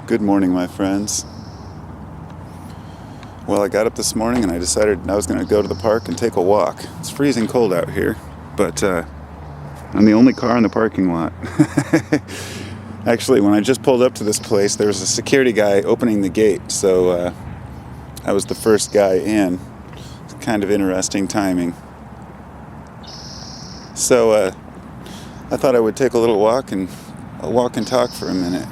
Good morning, my friends. Well, I got up this morning and I decided I was going to go to the park and take a walk. It's freezing cold out here, but I'm the only car in the parking lot. Actually, when I just pulled up to this place, there was a security guy opening the gate, so I was the first guy in. It's kind of interesting timing. So I thought I would take a little walk and talk for a minute.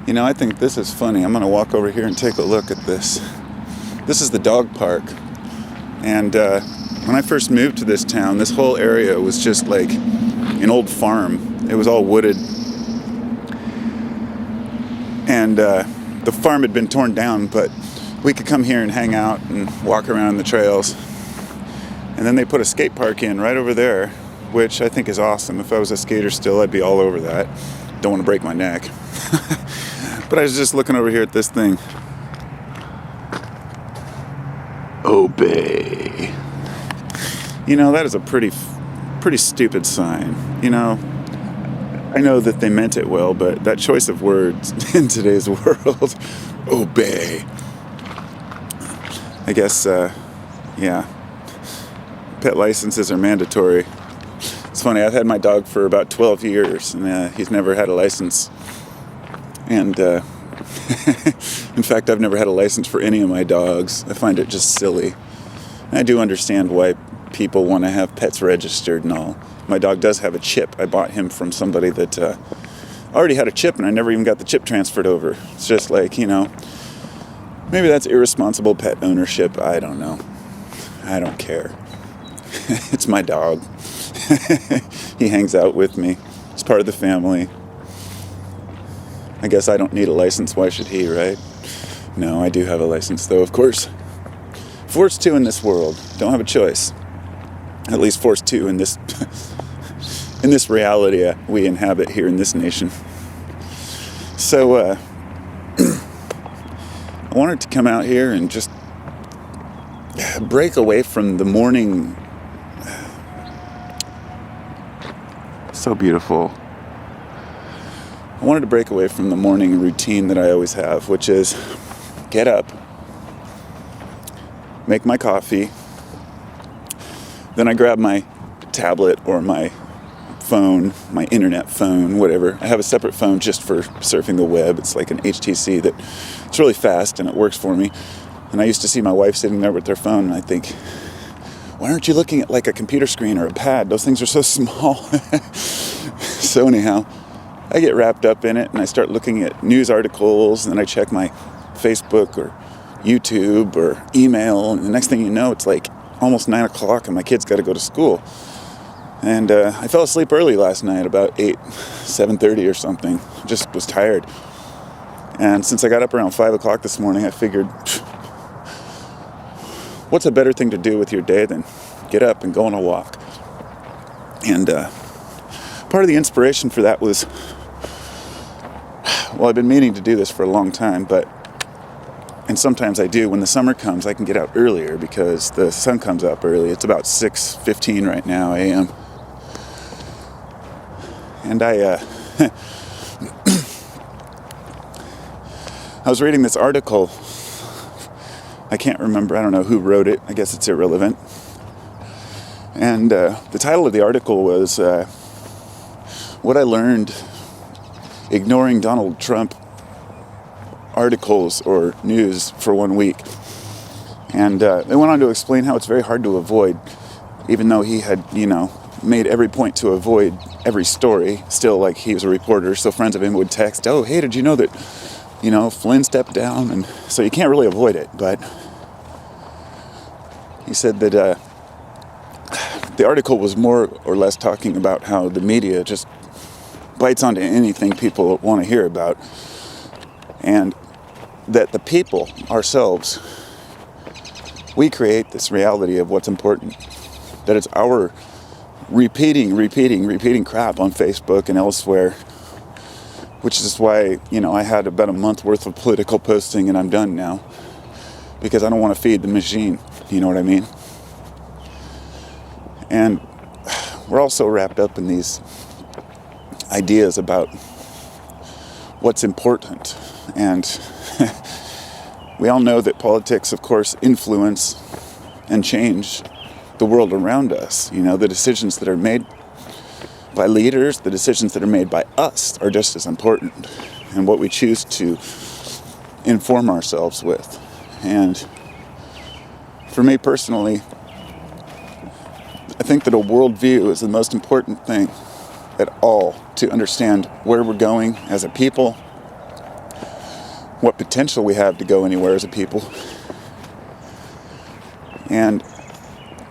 You know, I think this is funny. I'm going to walk over here and take a look at this. This is the dog park. And when I first moved to this town, this whole area was just like an old farm. It was all wooded. And the farm had been torn down, but we could come here and hang out and walk around the trails. And then they put a skate park in right over there, which I think is awesome. If I was a skater still, I'd be all over that. Don't want to break my neck. But I was just looking over here at this thing. Obey. You know, that is a pretty stupid sign. You know, I know that they meant it well, but that choice of words in today's world, obey. I guess, yeah. Pet licenses are mandatory. It's funny, I've had my dog for about 12 years, and he's never had a license. And, in fact, I've never had a license for any of my dogs. I find it just silly. And I do understand why people want to have pets registered and all. My dog does have a chip. I bought him from somebody that already had a chip, and I never even got the chip transferred over. It's just like, you know, maybe that's irresponsible pet ownership. I don't know. I don't care. It's my dog. He hangs out with me. It's part of the family. I guess I don't need a license. Why should he, right? No, I do have a license, though, of course. Forced to in this world. Don't have a choice. At least forced to in this in this reality we inhabit here in this nation. So, I wanted to come out here and just break away from the morning. So beautiful. I wanted to break away from the morning routine that I always have, which is get up, make my coffee, then I grab my tablet or my phone, my internet phone, whatever. I have a separate phone just for surfing the web. It's like an HTC that it's really fast and it works for me. And I used to see my wife sitting there with their phone and I think, why aren't you looking at like a computer screen or a pad? Those things are so small. So anyhow, I get wrapped up in it and I start looking at news articles and then I check my Facebook or YouTube or email, and the next thing you know, it's like almost 9 o'clock and my kids got to go to school. And I fell asleep early last night, about 7:30 or something. Just was tired. And since I got up around 5 o'clock this morning, I figured, what's a better thing to do with your day than get up and go on a walk? And part of the inspiration for that was, well, I've been meaning to do this for a long time, and sometimes I do. When the summer comes, I can get out earlier because the sun comes up early. It's about 6:15 right now, a.m. And I was reading this article. I can't remember. I don't know who wrote it. I guess it's irrelevant. And the title of the article was What I Learned Ignoring Donald Trump Articles or News for 1 week. And they went on to explain how it's very hard to avoid, even though he had, you know, made every point to avoid every story. Still, like, he was a reporter, so friends of him would text, oh, hey, did you know that, you know, Flynn stepped down? And so you can't really avoid it. But he said that the article was more or less talking about how the media just bites onto anything people want to hear about, and that the people ourselves, we create this reality of what's important, that it's our repeating crap on Facebook and elsewhere, which is why, you know, I had about a month worth of political posting and I'm done now, because I don't want to feed the machine, you know what I mean? And we're all so wrapped up in these ideas about what's important. And we all know that politics, of course, influence and change the world around us. You know, the decisions that are made by leaders, the decisions that are made by us are just as important, and what we choose to inform ourselves with. And for me personally, I think that a worldview is the most important thing at all to understand where we're going as a people, what potential we have to go anywhere as a people. And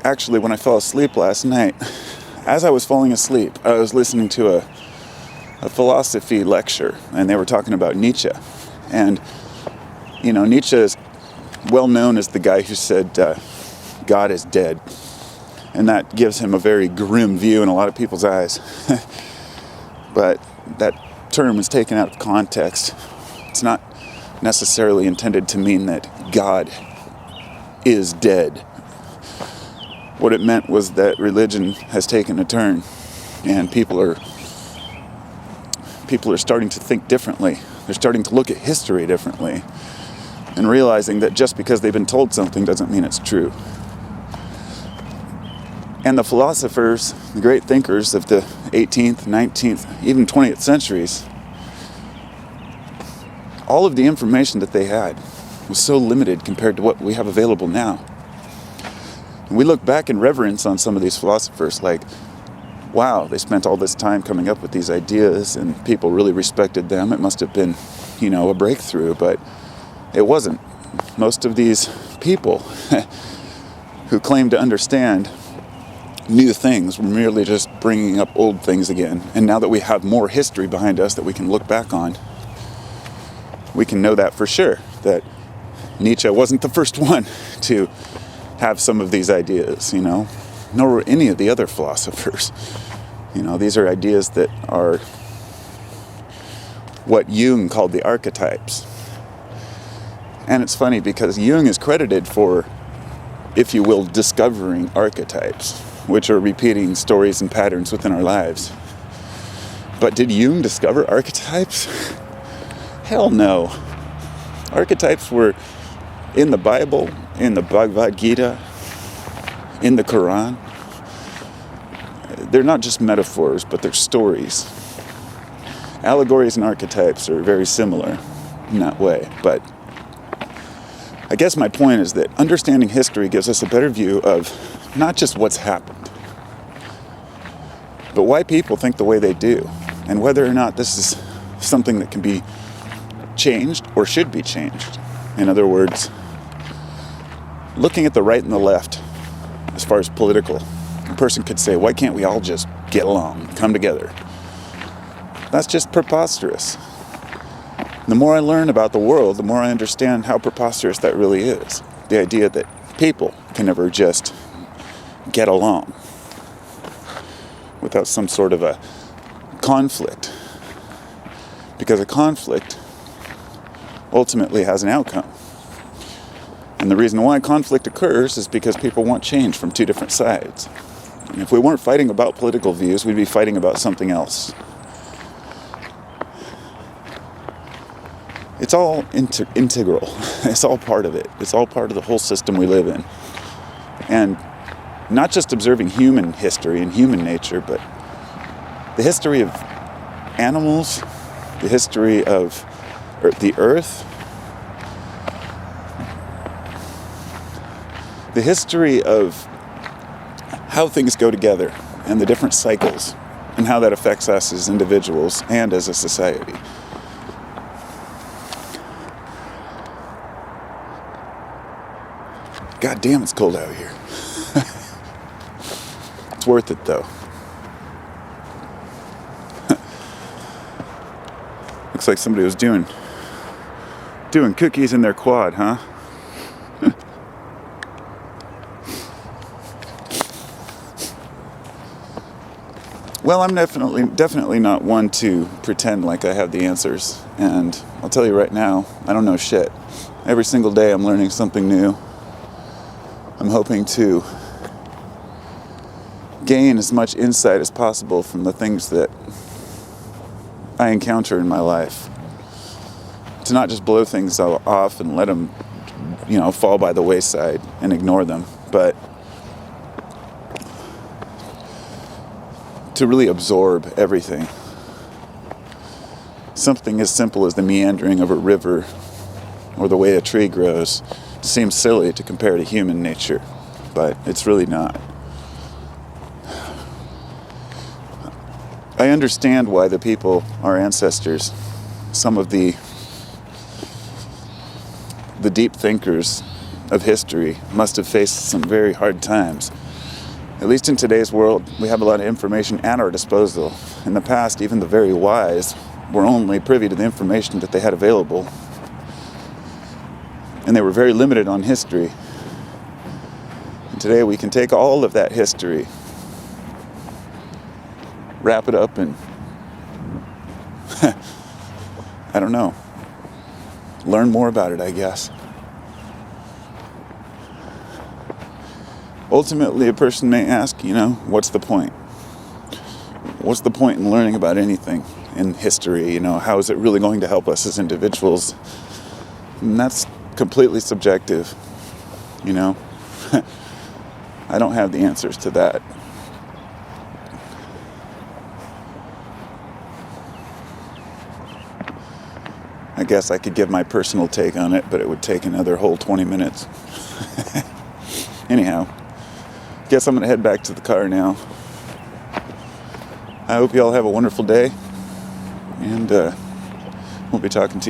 actually, when I fell asleep last night, as I was falling asleep, I was listening to a philosophy lecture, and they were talking about Nietzsche. And, you know, Nietzsche is well known as the guy who said, God is dead. And that gives him a very grim view in a lot of people's eyes. But that term is taken out of context. It's not necessarily intended to mean that God is dead. What it meant was that religion has taken a turn, and people are starting to think differently. They're starting to look at history differently, and realizing that just because they've been told something doesn't mean it's true. And the philosophers, the great thinkers of the 18th, 19th, even 20th centuries, all of the information that they had was so limited compared to what we have available now. And we look back in reverence on some of these philosophers like, wow, they spent all this time coming up with these ideas and people really respected them. It must have been, you know, a breakthrough, but it wasn't. Most of these people who claim to understand new things were merely just bringing up old things again. And now that we have more history behind us that we can look back on, we can know that for sure, that Nietzsche wasn't the first one to have some of these ideas, you know, nor were any of the other philosophers. You know, these are ideas that are what Jung called the archetypes. And it's funny because Jung is credited for, if you will, discovering archetypes, which are repeating stories and patterns within our lives. But did Jung discover archetypes? Hell no. Archetypes were in the Bible, in the Bhagavad Gita, in the Quran. They're not just metaphors, but they're stories. Allegories and archetypes are very similar in that way. But I guess my point is that understanding history gives us a better view of not just what's happened, but why people think the way they do, and whether or not this is something that can be changed or should be changed. In other words, looking at the right and the left, as far as political, a person could say, why can't we all just get along, come together? That's just preposterous. The more I learn about the world, the more I understand how preposterous that really is. The idea that people can never just get along without some sort of a conflict. Because a conflict ultimately has an outcome. And the reason why conflict occurs is because people want change from two different sides. And if we weren't fighting about political views, we'd be fighting about something else. It's all integral. It's all part of it. It's all part of the whole system we live in. And not just observing human history and human nature, but the history of animals, the history of the earth, the history of how things go together and the different cycles and how that affects us as individuals and as a society. God damn, it's cold out here. It's worth it though. Looks like somebody was doing cookies in their quad, huh? Well, I'm definitely not one to pretend like I have the answers. And I'll tell you right now, I don't know shit. Every single day I'm learning something new. I'm hoping to gain as much insight as possible from the things that I encounter in my life. to not just blow things off and let them, fall by the wayside and ignore them, but to really absorb everything. Something as simple as the meandering of a river or the way a tree grows seems silly to compare to human nature, but it's really not. I understand why the people, our ancestors, some of the deep thinkers of history must have faced some very hard times. At least in today's world, we have a lot of information at our disposal. In the past, even the very wise were only privy to the information that they had available. And they were very limited on history. And today we can take all of that history, wrap it up, and I don't know, learn more about it, I guess. Ultimately, a person may ask, what's the point? What's the point in learning about anything in history? How is it really going to help us as individuals? And that's completely subjective, I don't have the answers to that. I guess I could give my personal take on it, but it would take another whole 20 minutes. Anyhow, guess I'm going to head back to the car now. I hope you all have a wonderful day, and we'll be talking to you